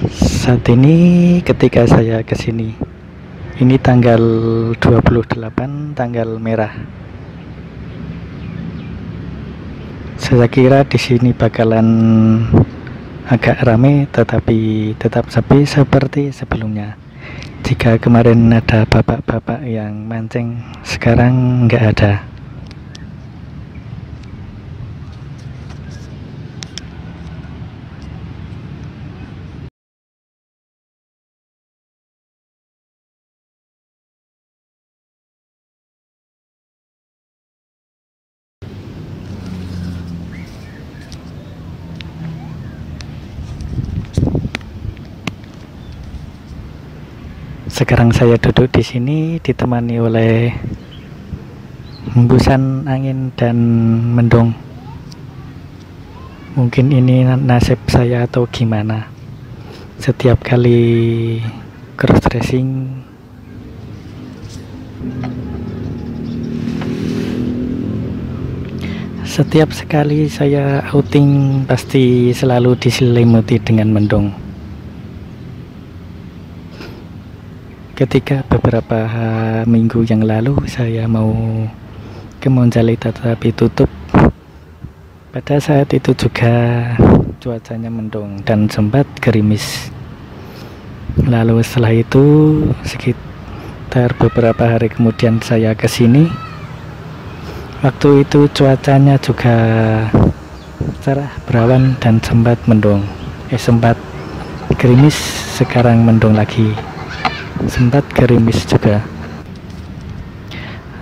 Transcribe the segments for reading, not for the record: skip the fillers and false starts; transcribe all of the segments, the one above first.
Saat ini ketika saya ke sini, ini tanggal 28, tanggal merah. Saya kira di sini bakalan agak rame, tetapi tetap sepi seperti sebelumnya. Jika kemarin ada bapak-bapak yang mancing, sekarang nggak ada. Sekarang saya duduk di sini ditemani oleh hembusan angin dan mendung. Mungkin ini nasib saya atau gimana. Setiap kali cross dressing setiap sekali saya outing pasti selalu diselimuti dengan mendung. Ketika beberapa minggu yang lalu saya mau ke Monjalita tetapi tutup, pada saat itu juga cuacanya mendung dan sempat gerimis. Lalu setelah itu sekitar beberapa hari kemudian saya ke sini. Waktu itu cuacanya juga cerah berawan dan sempat mendung. Sempat gerimis, sekarang mendung lagi. Sempat gerimis juga.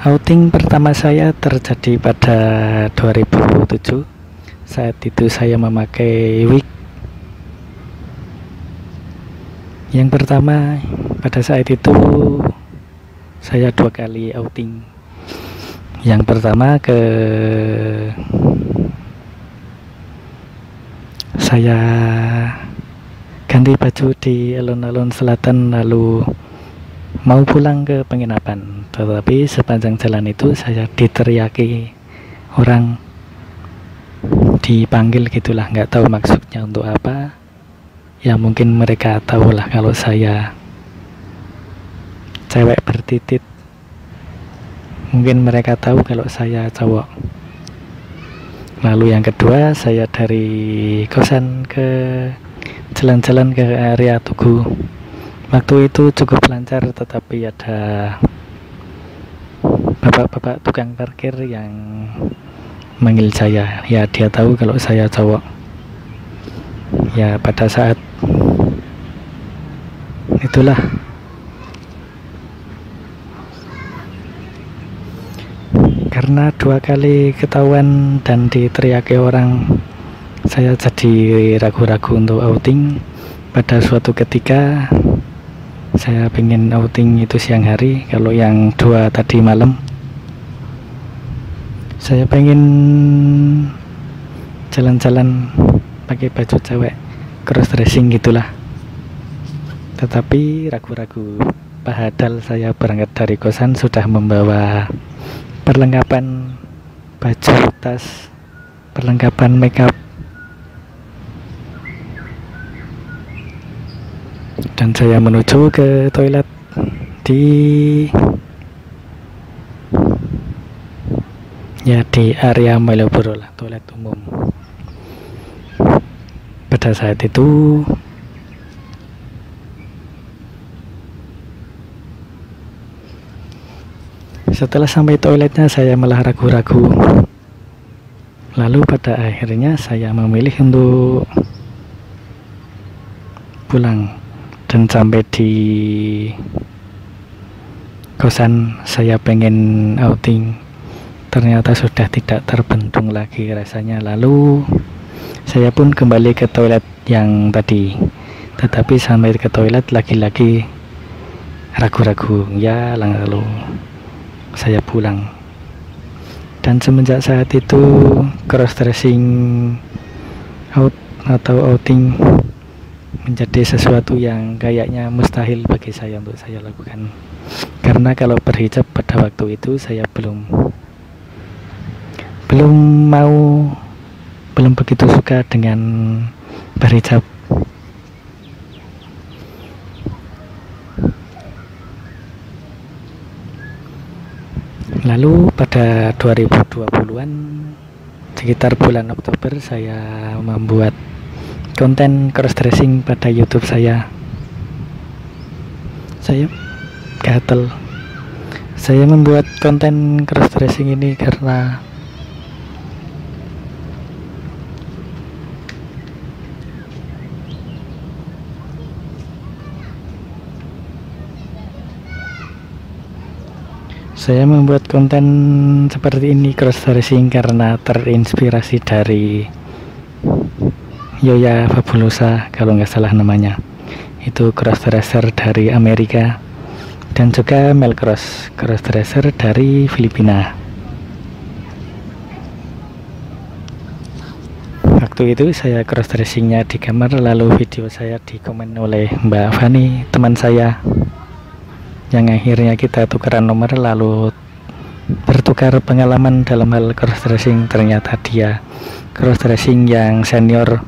Outing pertama saya terjadi pada 2007. Saat itu saya memakai wig. Yang pertama, pada saat itu saya 2 kali outing. Yang pertama saya ganti baju di alun-alun selatan lalu mau pulang ke penginapan, tetapi sepanjang jalan itu saya diteriaki orang, dipanggil gitulah, nggak tahu maksudnya untuk apa. Ya mungkin mereka tahulah kalau saya cewek bertitit, mungkin mereka tahu kalau saya cowok. Lalu yang kedua, saya dari kosan ke jalan-jalan ke area Tugu. Waktu itu cukup lancar, tetapi ada bapak-bapak tukang parkir yang manggil saya. Ya dia tahu kalau saya cowok. Ya pada saat itulah karena 2 kali ketahuan dan diteriaki orang, saya jadi ragu-ragu untuk outing. Pada suatu ketika saya pengen outing itu siang hari, kalau yang 2 tadi malam saya pengen jalan-jalan pakai baju cewek, cross dressing gitulah. Tetapi ragu-ragu, padahal saya berangkat dari kosan sudah membawa perlengkapan baju, tas, perlengkapan makeup, dan saya menuju ke toilet di area Malioboro lah, toilet umum. Pada saat itu setelah sampai toiletnya saya malah ragu-ragu. Lalu pada akhirnya saya memilih untuk pulang. Dan sampai di kosan saya pengen outing, ternyata sudah tidak terbendung lagi rasanya. Lalu saya pun kembali ke toilet yang tadi, tetapi sampai ke toilet lagi-lagi ragu-ragu. Ya lalu saya pulang. Dan semenjak saat itu cross dressing out atau outing menjadi sesuatu yang kayaknya mustahil bagi saya untuk saya lakukan. Karena kalau berhijab pada waktu itu saya belum begitu suka dengan berhijab. Lalu pada 2020-an sekitar bulan Oktober saya membuat konten cross dressing pada YouTube saya. Saya gatel. Saya membuat konten cross dressing ini karena saya membuat konten seperti ini cross dressing karena terinspirasi dari Yoya Fabulosa, kalau nggak salah namanya. Itu cross dresser dari Amerika, dan juga Mel cross dresser dari Filipina. Waktu itu saya cross dressingnya di kamar, lalu video saya dikomen oleh Mbak Fani, teman saya, yang akhirnya kita tukeran nomor lalu bertukar pengalaman dalam hal cross dressing. Ternyata dia cross dressing yang senior.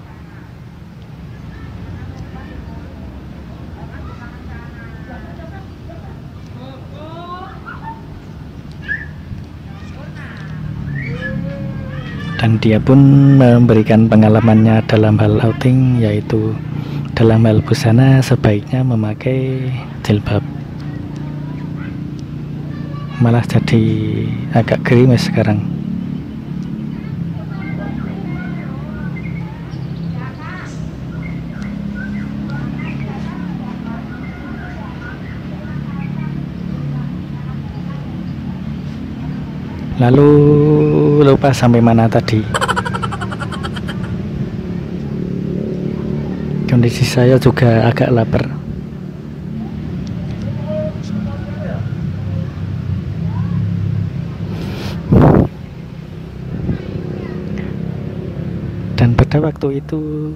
Dan dia pun memberikan pengalamannya dalam hal outing, yaitu dalam hal busana sebaiknya memakai jilbab. Malah jadi agak gerimis sekarang. Lalu lupa sampai mana tadi. Kondisi saya juga agak lapar. Dan pada waktu itu,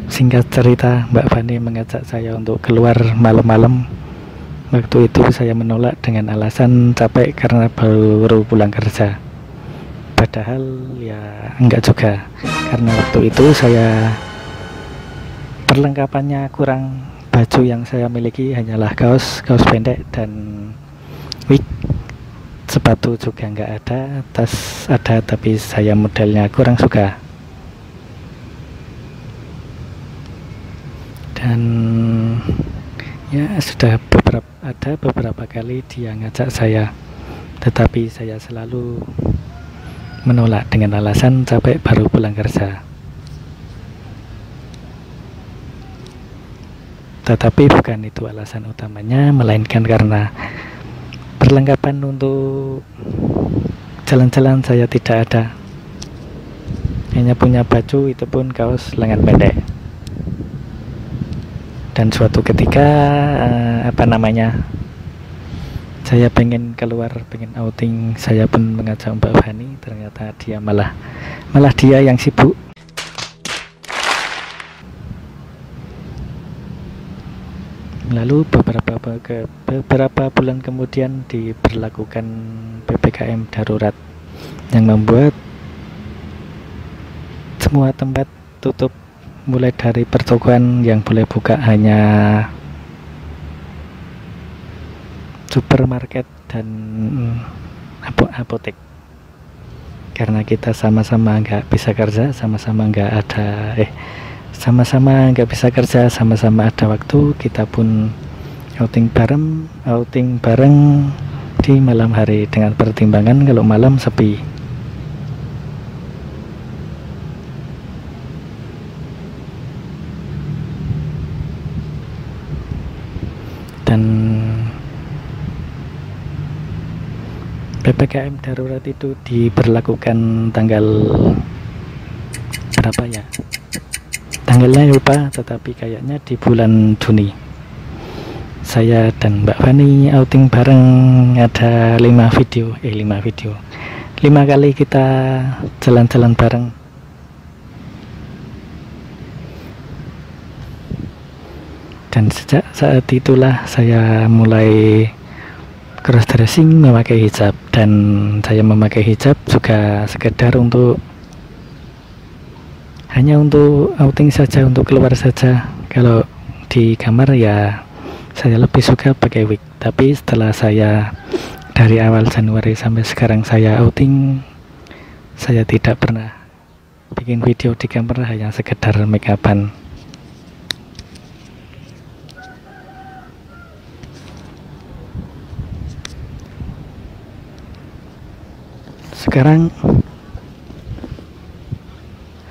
singkat cerita, Mbak Fani mengajak saya untuk keluar malam-malam. Waktu itu saya menolak dengan alasan capek karena baru pulang kerja. Padahal ya enggak juga, karena waktu itu saya perlengkapannya kurang. Baju yang saya miliki hanyalah kaos pendek dan wig. Sepatu juga enggak ada, tas ada tapi saya modelnya kurang suka. Dan ya sudah ada beberapa kali dia ngajak saya, tetapi saya selalu menolak dengan alasan capek baru pulang kerja. Tetapi bukan itu alasan utamanya, melainkan karena perlengkapan untuk jalan-jalan saya tidak ada. Hanya punya baju, itu pun kaos lengan pendek. Dan suatu ketika saya pengen keluar, pengen outing, saya pun mengajak Mbak Fani. Ternyata dia malah dia yang sibuk. Lalu beberapa bulan kemudian diberlakukan PPKM darurat yang membuat semua tempat tutup. Mulai dari pertokoan yang boleh buka hanya supermarket dan apotek, karena kita sama-sama nggak bisa kerja, sama-sama nggak bisa kerja, sama-sama ada waktu. Kita pun outing bareng di malam hari, dengan pertimbangan kalau malam sepi. Dan PPKM darurat itu diberlakukan tanggal berapa ya? Tanggalnya lupa, tetapi kayaknya di bulan Juni. Saya dan Mbak Fani outing bareng, ada 5 kali kita jalan-jalan bareng. Dan sejak saat itulah saya mulai cross dressing memakai hijab. Dan saya memakai hijab juga sekedar hanya untuk outing saja, untuk keluar saja. Kalau di kamar ya saya lebih suka pakai wig. Tapi setelah saya dari awal Januari sampai sekarang saya outing, saya tidak pernah bikin video di kamera, hanya sekedar make upan. Sekarang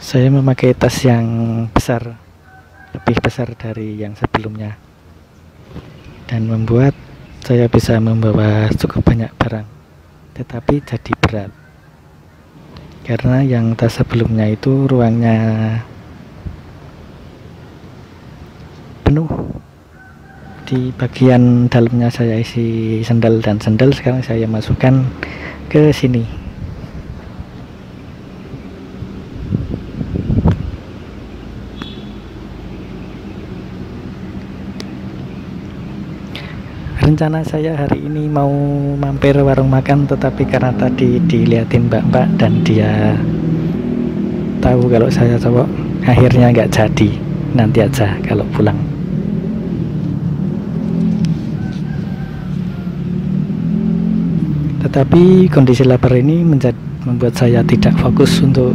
saya memakai tas yang besar, lebih besar dari yang sebelumnya, dan membuat saya bisa membawa cukup banyak barang, tetapi jadi berat. Karena yang tas sebelumnya itu ruangnya penuh. Di bagian dalamnya saya isi sandal dan sandal, sekarang saya masukkan ke sini. Rencana saya hari ini mau mampir warung makan, tetapi karena tadi diliatin mbak-mbak dan dia tahu kalau saya cowok, akhirnya nggak jadi. Nanti aja kalau pulang. Tetapi kondisi lapar ini membuat saya tidak fokus untuk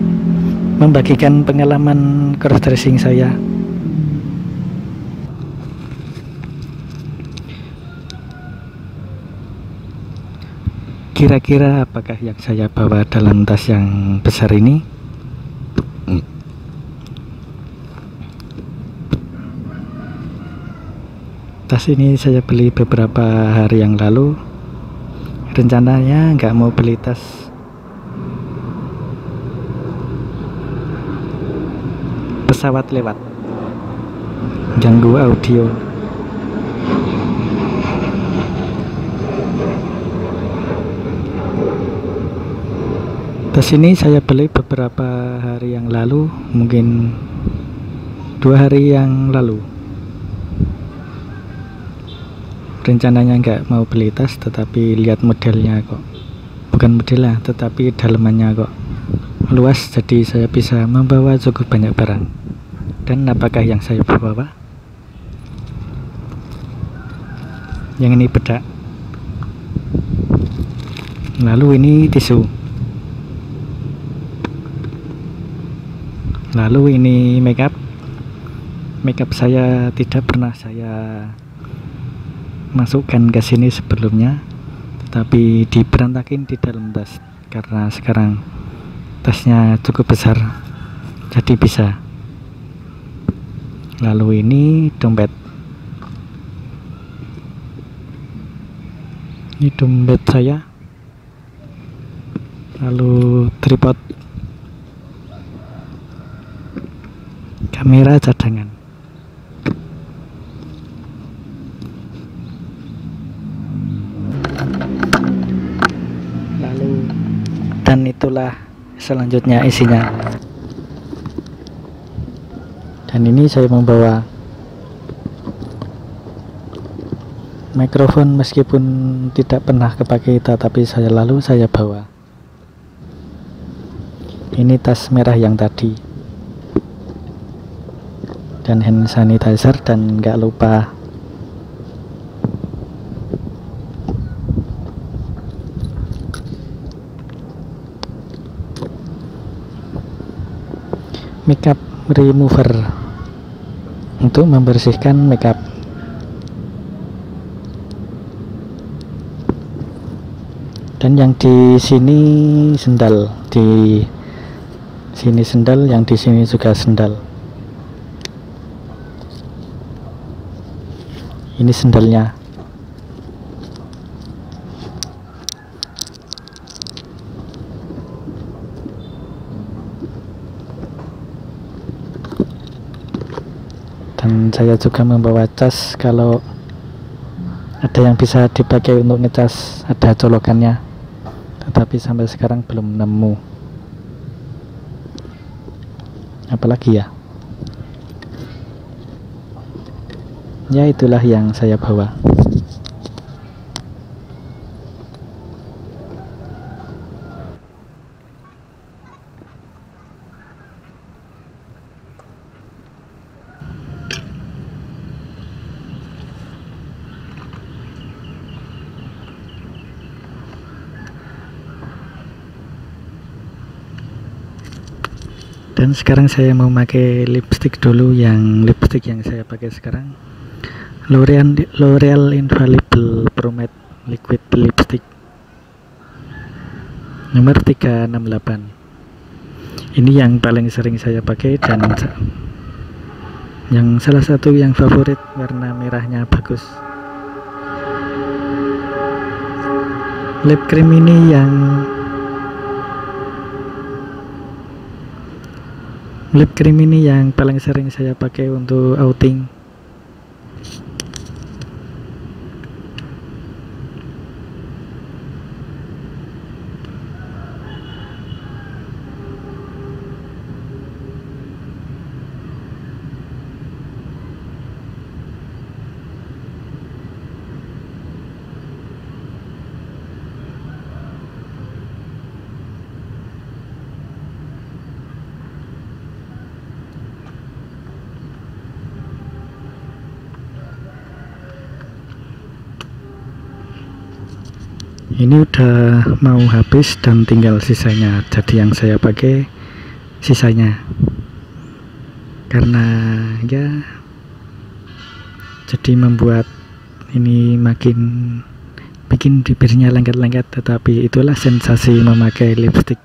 membagikan pengalaman cross dressing saya. Kira-kira apakah yang saya bawa dalam tas yang besar ini? Tas ini saya beli beberapa hari yang lalu. Rencananya nggak mau beli tas pesawat lewat, ganggu audio. Tas ini saya beli beberapa hari yang lalu, mungkin 2 hari yang lalu. Rencananya nggak mau beli tas, tetapi lihat modelnya kok, bukan modelnya tetapi dalamannya kok luas, jadi saya bisa membawa cukup banyak barang. Dan apakah yang saya bawa? Yang ini bedak, lalu ini tisu, lalu ini makeup. Makeup saya tidak pernah saya masukkan ke sini sebelumnya, tetapi diberantakin di dalam tas karena sekarang tasnya cukup besar, jadi bisa. Lalu ini dompet, ini dompet saya, lalu tripod, kamera cadangan. Dan itulah selanjutnya isinya. Dan ini saya membawa mikrofon, meskipun tidak pernah kepake, tapi saya bawa. Ini tas merah yang tadi, dan hand sanitizer, dan nggak lupa makeup remover untuk membersihkan makeup. Dan yang di sini sendal, di sini sendal, yang di sini juga sendal. Ini sendalnya. Dan saya juga membawa cas, kalau ada yang bisa dipakai untuk ngecas, ada colokannya, tetapi sampai sekarang belum nemu. Apalagi ya? Ya, itulah yang saya bawa. Dan sekarang saya mau pakai lipstick dulu. Yang lipstick yang saya pakai sekarang L'Oreal Infallible Pro Matte Liquid Lipstick nomor 368. Ini yang paling sering saya pakai dan yang salah satu yang favorit, warna merahnya bagus. Lip cream ini yang paling sering saya pakai untuk outing. Ini udah mau habis dan tinggal sisanya, jadi yang saya pakai sisanya karena ya jadi membuat ini makin bikin bibirnya lengket-lengket, tetapi itulah sensasi memakai lipstick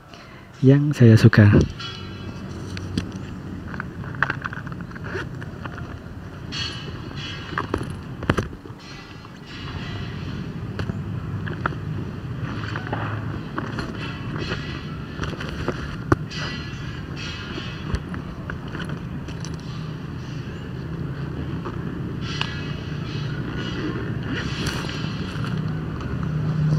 yang saya suka.